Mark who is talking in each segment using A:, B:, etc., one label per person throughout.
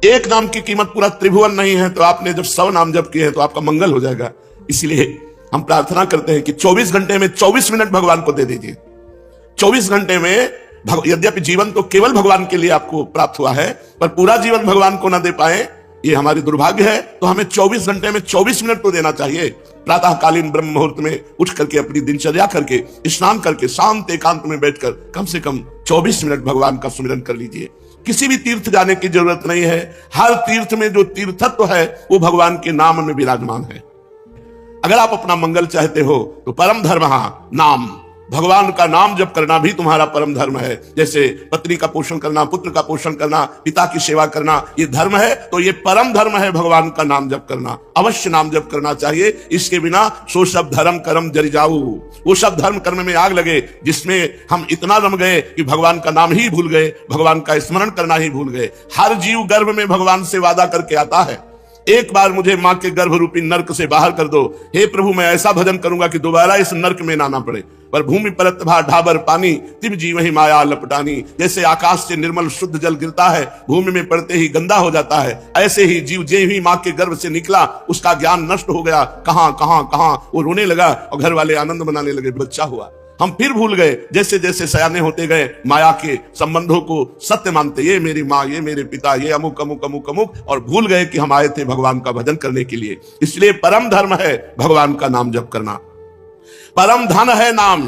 A: एक नाम की कीमत पूरा त्रिभुवन नहीं है, तो आपने जब 100 नाम जप किए हैं तो आपका मंगल हो जाएगा। इसलिए हम प्रार्थना करते हैं कि 24 घंटे में 24 मिनट भगवान को दे दीजिए। 24 घंटे में यद्यपि जीवन तो केवल भगवान के लिए आपको प्राप्त हुआ है, पर पूरा जीवन भगवान को ना दे पाए ये हमारी दुर्भाग्य है। तो हमें 24 घंटे में 24 मिनट तो देना चाहिए। प्रातःकालीन ब्रह्म मुहूर्त में उठ करके अपनी दिनचर्या करके स्नान करके शांत एकांत में बैठकर कम से कम 24 मिनट भगवान का सुमिरन कर लीजिए। किसी भी तीर्थ जाने की जरूरत नहीं है। हर तीर्थ में जो तीर्थत्व है वो भगवान के नाम में विराजमान है। अगर आप अपना मंगल चाहते हो तो परम धर्म नाम, भगवान का नाम जप करना भी तुम्हारा परम धर्म है। जैसे पत्नी का पोषण करना, पुत्र का पोषण करना, पिता की सेवा करना ये धर्म है, तो ये परम धर्म है भगवान का नाम जप करना। अवश्य नाम जप करना चाहिए। इसके बिना सो सब धर्म कर्म जरि जाऊ, वो सब धर्म कर्म में आग लगे जिसमें हम इतना रम गए कि भगवान का नाम ही भूल गए, भगवान का स्मरण करना ही भूल गए। हर जीव गर्भ में भगवान से वादा करके आता है, एक बार मुझे मां के गर्भ रूपी नरक से बाहर कर दो, हे प्रभु मैं ऐसा भजन करूंगा कि दोबारा इस नरक में ना पड़े। पर भूमि परत भा ढाबर पानी, तिब जीव ही माया लपटानी। जैसे आकाश से निर्मल शुद्ध जल गिरता है, भूमि में पड़ते ही गंदा हो जाता है, ऐसे ही जीव जे ही मां के गर्भ से निकला उसका ज्ञान नष्ट हो गया। कहां कहां कहां वो रोने लगा और घर वाले आनंद मनाने लगे, बच्चा हुआ। हम फिर भूल गए, जैसे जैसे सयाने होते गए माया के संबंधों को सत्य मानते, ये मेरी माँ, ये मेरे पिता, ये अमुक अमुक अमुक अमुक, और भूल गए कि हम आए थे भगवान का भजन करने के लिए। इसलिए परम धर्म है भगवान का नाम जप करना। परम धन है नाम,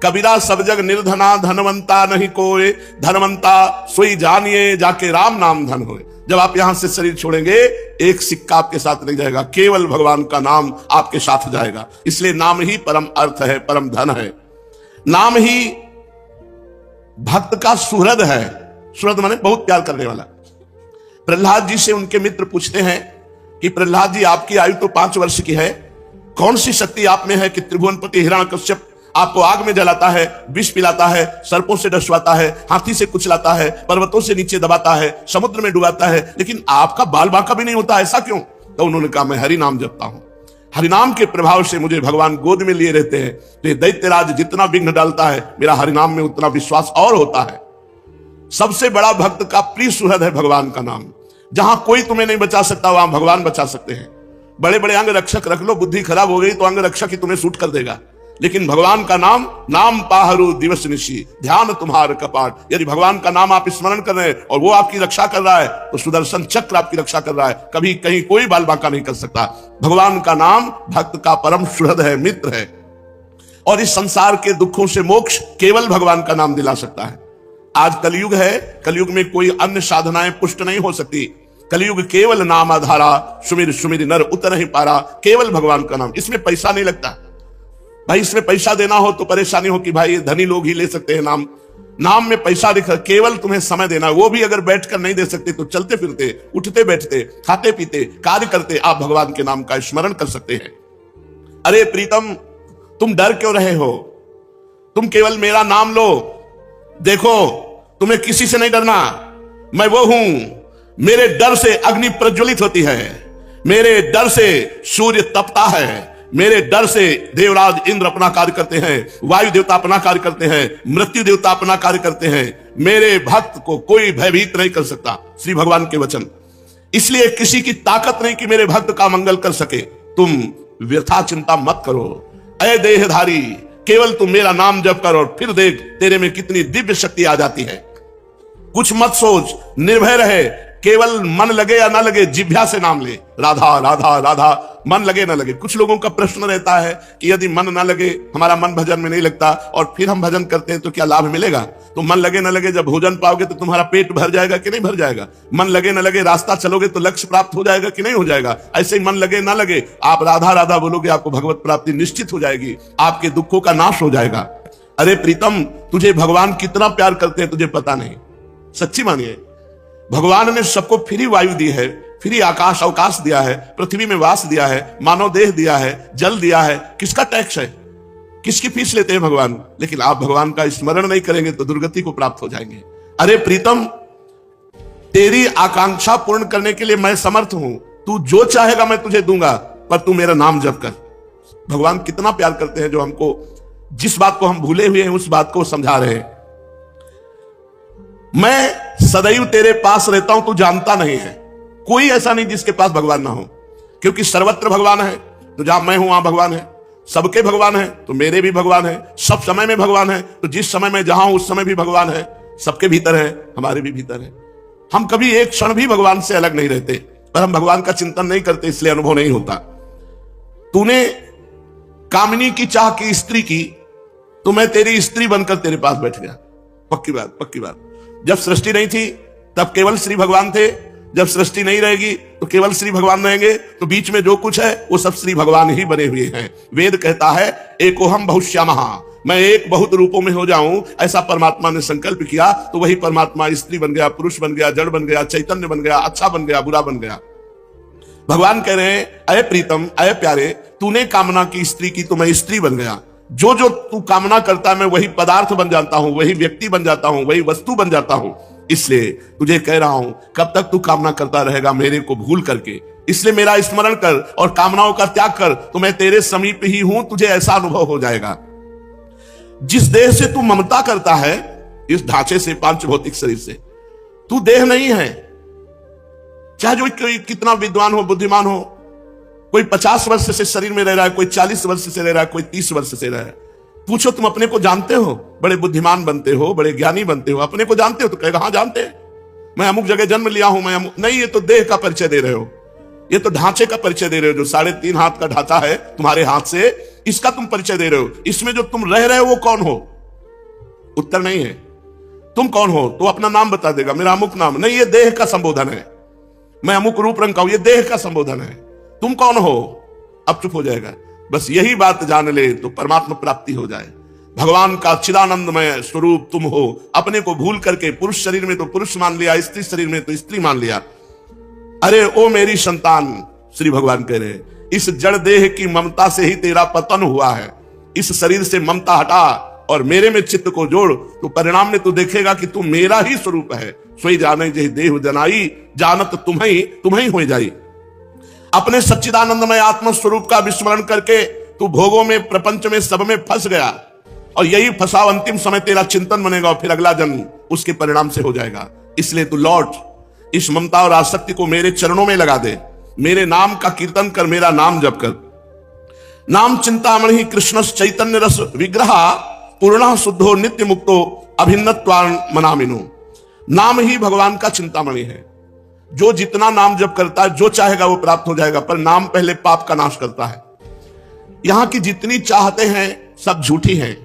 A: कबीरा सब जग निर्धना, धनवंता नहीं कोई, धनवंता सोई जानिए जाके राम नाम धन होए। जब आप यहां से शरीर छोड़ेंगे एक सिक्का आपके साथ नहीं जाएगा, केवल भगवान का नाम आपके साथ जाएगा। इसलिए नाम ही परम अर्थ है, परम धन है। नाम ही भक्त का सुहृद है। सुहृद माने बहुत प्यार करने वाला। प्रहलाद जी से उनके मित्र पूछते हैं कि प्रहलाद जी आपकी आयु तो 5 वर्ष की है, कौन सी शक्ति आप में है कि त्रिभुवनपति हिरण्यकश्यप आपको आग में जलाता है, विष पिलाता है, सर्पों से डसवाता है, हाथी से कुचलाता है, पर्वतों से नीचे दबाता है, समुद्र में डुबाता है, लेकिन आपका बाल बांका भी नहीं होता, ऐसा क्यों? तो उन्होंने कहा मैं हरि नाम जपता हूं, हरिनाम के प्रभाव से मुझे भगवान गोद में लिए रहते हैं। तो ये दैत्यराज जितना विघ्न डालता है मेरा हरिनाम में उतना विश्वास और होता है। सबसे बड़ा भक्त का प्रिय सुहृद है भगवान का नाम। जहां कोई तुम्हें नहीं बचा सकता वहां भगवान बचा सकते हैं। बड़े बड़े अंग रक्षक रख लो, बुद्धि खराब हो गई तो अंग रक्षक ही तुम्हें सूट कर देगा, लेकिन भगवान का नाम, नाम पाहरू दिवस निशी, ध्यान तुम्हार कपाट। यदि भगवान का नाम आप स्मरण कर रहे हैं और वो आपकी रक्षा कर रहा है तो सुदर्शन चक्र आपकी रक्षा कर रहा है, कभी कहीं कोई बाल बांका नहीं कर सकता। भगवान का नाम भक्त का परम सुहृद है, मित्र है, और इस संसार के दुखों से मोक्ष केवल भगवान का नाम दिला सकता है। आज कलयुग है, कलयुग में कोई अन्य साधनाएं पुष्ट नहीं हो सकती। कलयुग केवल नाम आधारा, सुमिर सुमिर नर उतर ही पारा। केवल भगवान का नाम, इसमें पैसा नहीं लगता भाई। इसमें पैसा देना हो तो परेशानी हो कि भाई धनी लोग ही ले सकते हैं नाम। नाम में पैसा दिखा, केवल तुम्हें समय देना, वो भी अगर बैठकर नहीं दे सकते तो चलते फिरते, उठते बैठते, खाते पीते, कार्य करते आप भगवान के नाम का स्मरण कर सकते हैं। अरे प्रीतम, तुम डर क्यों रहे हो? तुम केवल मेरा नाम लो। देखो तुम्हें किसी से नहीं डरना, मैं वो हूं। मेरे डर से अग्नि प्रज्वलित होती है, मेरे डर से सूर्य तपता है, मेरे डर से देवराज इंद्र अपना कार्य करते हैं, वायु देवता अपना कार्य करते हैं, मृत्यु देवता अपना कार्य करते हैं। मेरे भक्त को कोई भयभीत नहीं कर सकता, श्री भगवान के वचन। इसलिए किसी की ताकत नहीं कि मेरे भक्त का मंगल कर सके। तुम व्यथा चिंता मत करो, ऐ देहधारी, केवल तुम मेरा नाम जप कर और फिर देख तेरे में कितनी दिव्य शक्ति आ जाती है। कुछ मत सोच, निर्भय रहे, केवल मन लगे या ना लगे जिह्वा से नाम ले, राधा राधा राधा, मन लगे ना लगे। कुछ लोगों का प्रश्न रहता है कि यदि मन ना लगे, हमारा मन भजन में नहीं लगता और फिर हम भजन करते हैं तो क्या लाभ मिलेगा? तो मन लगे ना लगे, जब भोजन पाओगे तो तुम्हारा पेट भर जाएगा कि नहीं भर जाएगा? मन लगे ना लगे, रास्ता चलोगे तो लक्ष्य प्राप्त हो जाएगा कि नहीं हो जाएगा? ऐसे ही मन लगे ना लगे, आप राधा राधा बोलोगे, आपको भगवत प्राप्ति निश्चित हो जाएगी, आपके दुखों का नाश हो जाएगा। अरे प्रीतम, तुझे भगवान कितना प्यार करते हैं तुझे पता नहीं। सच्ची मानिए, भगवान ने सबको फ्री वायु दी है, फ्री आकाश अवकाश दिया है, पृथ्वी में वास दिया है, मानव देह दिया है, जल दिया है। किसका टैक्स है? किसकी फीस लेते हैं भगवान? लेकिन आप भगवान का स्मरण नहीं करेंगे तो दुर्गति को प्राप्त हो जाएंगे। अरे प्रीतम, तेरी आकांक्षा पूर्ण करने के लिए मैं समर्थ हूं, तू जो चाहेगा मैं तुझे दूंगा, पर तू मेरा नाम जप कर। भगवान कितना प्यार करते हैं, जो हमको जिस बात को हम भूले हुए हैं उस बात को समझा रहे हैं। मैं सदैव तेरे पास रहता हूं, तू जानता नहीं है। कोई ऐसा नहीं जिसके पास भगवान ना हो, क्योंकि सर्वत्र भगवान है। तो जहां मैं हूं वहां भगवान है, सबके भगवान है तो मेरे भी भगवान है, सब समय में भगवान है। तो जिस समय में जहां हूं उस समय भी भगवान है, सबके भीतर है, हमारे भी भीतर है। हम कभी एक क्षण भी भगवान से अलग नहीं रहते, पर हम भगवान का चिंतन नहीं करते, इसलिए अनुभव नहीं होता। तूने कामिनी की चाह की स्त्री की, तो मैं तेरी स्त्री बनकर तेरे पास बैठ गया। पक्की बात, पक्की बात। जब सृष्टि नहीं थी तब केवल श्री भगवान थे, जब सृष्टि नहीं रहेगी तो केवल श्री भगवान रहेंगे। तो बीच में जो कुछ है वो सब श्री भगवान ही बने हुए हैं। वेद कहता है एकोहम बहुश्यामः, मैं एक बहुत रूपों में हो जाऊं, ऐसा परमात्मा ने संकल्प किया। तो वही परमात्मा स्त्री बन गया, पुरुष बन गया, जड़ बन गया, चैतन्य बन गया, अच्छा बन गया, बुरा बन गया। भगवान कह रहे हैं अय प्रीतम, अय प्यारे, तूने कामना की स्त्री की तो मैं स्त्री बन गया। जो जो तू कामना करता मैं वही पदार्थ बन जाता हूं, वही व्यक्ति बन जाता हूं, वही वस्तु बन जाता हूं। इसलिए तुझे कह रहा हूं, कब तक तू कामना करता रहेगा मेरे को भूल करके? इसलिए मेरा स्मरण कर और कामनाओं का त्याग कर, तो मैं तेरे समीप ही हूं, तुझे ऐसा अनुभव हो जाएगा। जिस देह से तू ममता करता है, इस ढांचे से, पांच भौतिक शरीर से, तू देह नहीं है। चाहे जो कोई कितना विद्वान हो, बुद्धिमान हो, कोई 50 वर्ष से शरीर में रह रहा है, कोई 40 वर्ष से रह रहा है, कोई 30 वर्ष से रह रहा है। पूछो तुम अपने को जानते हो? बड़े बुद्धिमान बनते हो, बड़े ज्ञानी बनते हो, अपने को जानते हो? तो कहेगा हाँ जानते हैं, मैं अमुक जगह जन्म लिया हूं, मैं नहीं। ये तो देह का परिचय दे रहे हो, ये तो ढांचे का परिचय दे रहे हो। जो 3.5 हाथ का ढांचा है तुम्हारे हाथ से, इसका तुम परिचय दे रहे हो। इसमें जो तुम रह रहे हो वो कौन हो? उत्तर नहीं है। तुम कौन हो? तो अपना नाम बता देगा, मेरा अमुक नाम। नहीं, ये देह का संबोधन है। मैं अमुक रूप रंग का हूं, ये देह का संबोधन है। तुम कौन हो? अब चुप हो जाएगा। बस यही बात जान ले तो परमात्मा प्राप्ति हो जाए। भगवान का चिदानंदमय स्वरूप तुम हो। अपने को भूल करके पुरुष शरीर में तो पुरुष मान लिया, स्त्री शरीर में तो स्त्री मान लिया। अरे ओ मेरी संतान, श्री भगवान कह रहे, इस जड़ देह की ममता से ही तेरा पतन हुआ है। इस शरीर से ममता हटा और मेरे में चित्त को जोड़, तो परिणाम में तू देखेगा कि तू मेरा ही स्वरूप है। सोई जाने जही देह जनाई, जानत तुम्हें हो जाई। अपने सच्चिदानंदमय आत्म स्वरूप का विस्मरण करके तू भोगों में, प्रपंच में, सब में फंस गया। और यही फंसाव अंतिम समय तेरा चिंतन बनेगा और फिर अगला जन्म उसके परिणाम से हो जाएगा। इसलिए तू लौट, इस ममता और आसक्ति को मेरे चरणों में लगा दे। मेरे नाम का कीर्तन कर, मेरा नाम जप कर। नाम चिंतामणि कृष्ण चैतन्य रस विग्रह, पूर्ण शुद्धो नित्य मुक्तो अभिन्नत्वान मनामिनो। नाम ही भगवान का चिंतामणि है। जो जितना नाम जप करता है, जो चाहेगा वो प्राप्त हो जाएगा। पर नाम पहले पाप का नाश करता है। यहां की जितनी चाहते हैं सब झूठी हैं,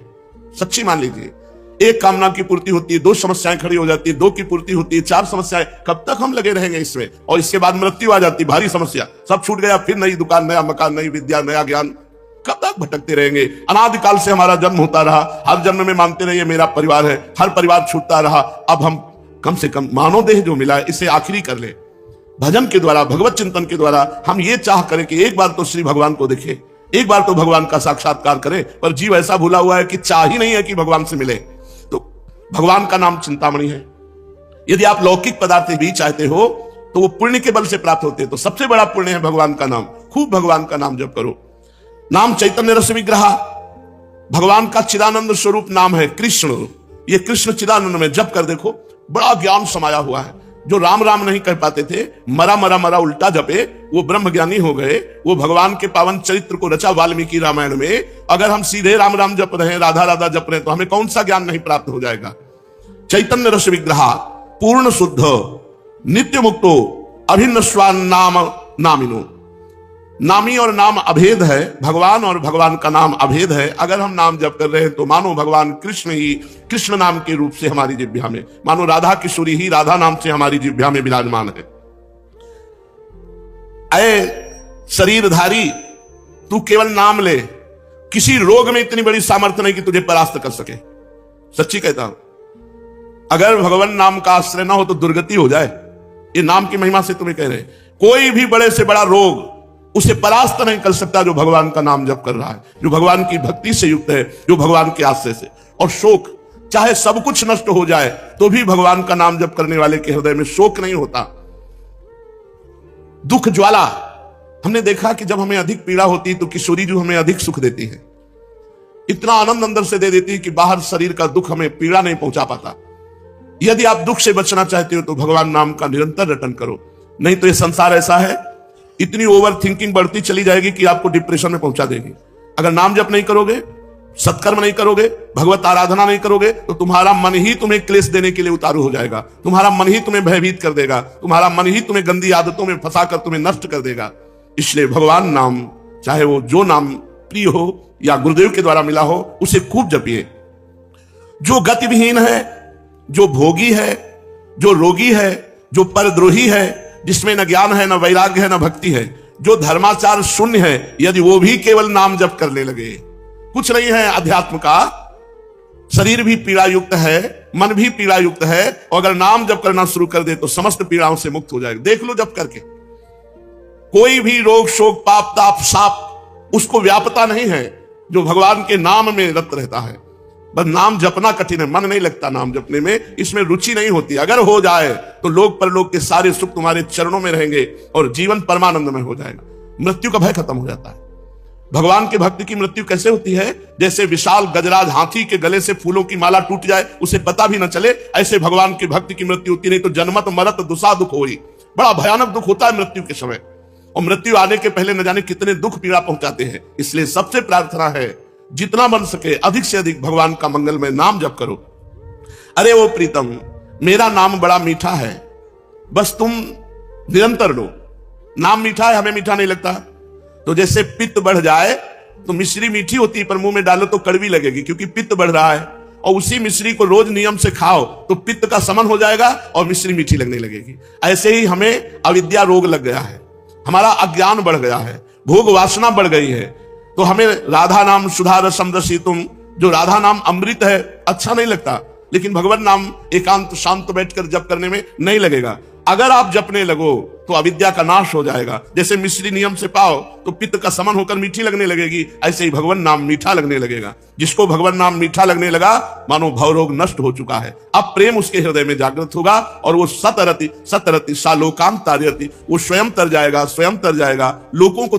A: सच्ची मान लीजिए। एक कामना की पूर्ति होती है, 2 समस्याएं खड़ी हो जाती है, 2 की पूर्ति होती है, 4 समस्याएं। कब तक हम लगे रहेंगे इसमें? और इसके बाद मृत्यु आ जाती, भारी समस्या, सब छूट गया। फिर नई दुकान, नया मकान, नई विद्या, नया ज्ञान। कब तक भटकते रहेंगे? अनादिकाल से हमारा जन्म होता रहा, हर जन्म में मानते रहिए मेरा परिवार है, हर परिवार छूटता रहा। अब हम कम से कम मानव देह जो मिला है इसे आखिरी कर ले। भजन के द्वारा, भगवत चिंतन के द्वारा हम ये चाह करें कि एक बार तो श्री भगवान को देखें, एक बार तो भगवान का साक्षात्कार करें। पर जीव ऐसा भूला हुआ है कि चाह ही नहीं है कि भगवान से मिले। तो भगवान का नाम चिंतामणि है। यदि आप लौकिक पदार्थ भी चाहते हो तो वो पुण्य के बल से प्राप्त होते हैं। तो सबसे बड़ा पुण्य है भगवान का नाम। खूब भगवान का नाम जप करो। नाम चैतन्य रस विग्रह, भगवान का चिदानंद स्वरूप नाम है कृष्ण। ये कृष्ण चिदानंद में जप कर देखो, बड़ा ज्ञान समाया हुआ है। जो राम राम नहीं कर पाते थे, मरा मरा मरा उल्टा जपे, वो ब्रह्म ज्ञानी हो गए। वो भगवान के पावन चरित्र को रचा वाल्मीकि रामायण में। अगर हम सीधे राम राम जप रहे हैं, राधा राधा जप रहे हैं, तो हमें कौन सा ज्ञान नहीं प्राप्त हो जाएगा? चैतन्य रस विग्रह, पूर्ण शुद्ध, नित्य मुक्तो अभिन्न स्वान नाम नामिनो। नामी और नाम अभेद है, भगवान और भगवान का नाम अभेद है। अगर हम नाम जप कर रहे हैं तो मानो भगवान कृष्ण ही कृष्ण नाम के रूप से हमारी जिह्वा में, मानो राधा किशोरी ही राधा नाम से हमारी जिह्वा में विराजमान है। अय शरीरधारी, तू केवल नाम ले। किसी रोग में इतनी बड़ी सामर्थ्य नहीं कि तुझे परास्त कर सके। सच्ची कहता हूं, अगर भगवान नाम का आश्रय ना हो तो दुर्गति हो जाए। ये नाम की महिमा से तुम्हें कह रहे हैं, कोई भी बड़े से बड़ा रोग उसे परास्त नहीं कर सकता जो भगवान का नाम जप कर रहा है, जो भगवान की भक्ति से युक्त है, जो भगवान के आश्रय से। और शोक, चाहे सब कुछ नष्ट हो जाए तो भी भगवान का नाम जप करने वाले के हृदय में शोक नहीं होता। दुख ज्वाला, हमने देखा कि जब हमें अधिक पीड़ा होती तो किशोरी जो हमें अधिक सुख देती है, इतना आनंद अंदर से दे देती है कि बाहर शरीर का दुख हमें पीड़ा नहीं पहुंचा पाता। यदि आप दुख से बचना चाहते हो तो भगवान नाम का निरंतर रटन करो, नहीं तो ये संसार ऐसा है, इतनी ओवर थिंकिंग बढ़ती चली जाएगी कि आपको डिप्रेशन में पहुंचा देगी। अगर नाम जप नहीं करोगे, सत्कर्म नहीं करोगे, भगवत आराधना नहीं करोगे, तो तुम्हारा मन ही तुम्हें क्लेश देने के लिए उतारू हो जाएगा, तुम्हारा मन ही तुम्हें भयभीत कर देगा, तुम्हारा मन ही तुम्हें गंदी आदतों में फंसाकर तुम्हें नष्ट कर देगा। इसलिए भगवान नाम, चाहे वो जो नाम प्रिय हो या गुरुदेव के द्वारा मिला हो, उसे खूब जपिए। जो गतिविहीन है, जो भोगी है, जो रोगी है, जो परद्रोही है, जिसमें न ज्ञान है, न वैराग्य है, न भक्ति है, जो धर्माचार शून्य है, यदि वो भी केवल नाम जप करने लगे, कुछ नहीं है अध्यात्म का, शरीर भी पीड़ा युक्त है, मन भी पीड़ा युक्त है, और अगर नाम जप करना शुरू कर दे तो समस्त पीड़ाओं से मुक्त हो जाएगा। देख लो जप करके, कोई भी रोग शोक पाप ताप साप उसको व्यापता नहीं है जो भगवान के नाम में रत रहता है। बस नाम जपना कठिन है, मन नहीं लगता नाम जपने में, इसमें रुचि नहीं होती। अगर हो जाए तो लोक परलोक के सारे सुख तुम्हारे चरणों में रहेंगे और जीवन परमानंद में हो जाएगा, मृत्यु का भय खत्म हो जाता है। भगवान के भक्त की मृत्यु कैसे होती है? जैसे विशाल गजराज हाथी के गले से फूलों की माला टूट जाए, उसे पता भी न चले, ऐसे भगवान के भक्त की मृत्यु होती। नहीं तो जन्मत मरत दुसा दुख होई, बड़ा भयानक दुख होता है मृत्यु के समय, और मृत्यु आने के पहले न जाने कितने दुख पीड़ा पहुंचाते हैं। इसलिए सबसे प्रार्थना है, जितना बन सके अधिक से अधिक भगवान का मंगलमय नाम जप करो। अरे वो प्रीतम, मेरा नाम बड़ा मीठा है, बस तुम निरंतर लो। नाम मीठा है, हमें मीठा नहीं लगता। तो जैसे पित्त बढ़ जाए तो मिश्री मीठी होती है, पर मुंह में डालो तो कड़वी लगेगी, क्योंकि पित्त बढ़ रहा है। और उसी मिश्री को रोज नियम से खाओ तो पित्त का समन हो जाएगा और मिश्री मीठी लगने लगेगी। ऐसे ही हमें अविद्या रोग लग गया है, हमारा अज्ञान बढ़ गया है, भोग वासना बढ़ गई है। तो हमें राधा नाम सुधा रसम रसितुम, जो राधा नाम अमृत है, अच्छा नहीं लगता, लेकिन भगवान नाम एकांत शांत बैठकर जप करने में नहीं लगेगा। अगर आप जपने लगो तो अविद्या का नाश हो जाएगा। जैसे मिश्री नियम से पाओ तो पित्त का समन होकर मीठी लगने लगेगी, ऐसे ही भगवान नाम मीठा लगने लगेगा। जिसको भगवान नाम मीठा लगने लगा, मानो भवरोग नष्ट हो चुका है। अब प्रेम उसके हृदय में जागृत होगा और वो सतरति सतरति सालोकांत तारयति, वो स्वयं तर जाएगा, स्वयं तर जाएगा, लोगों को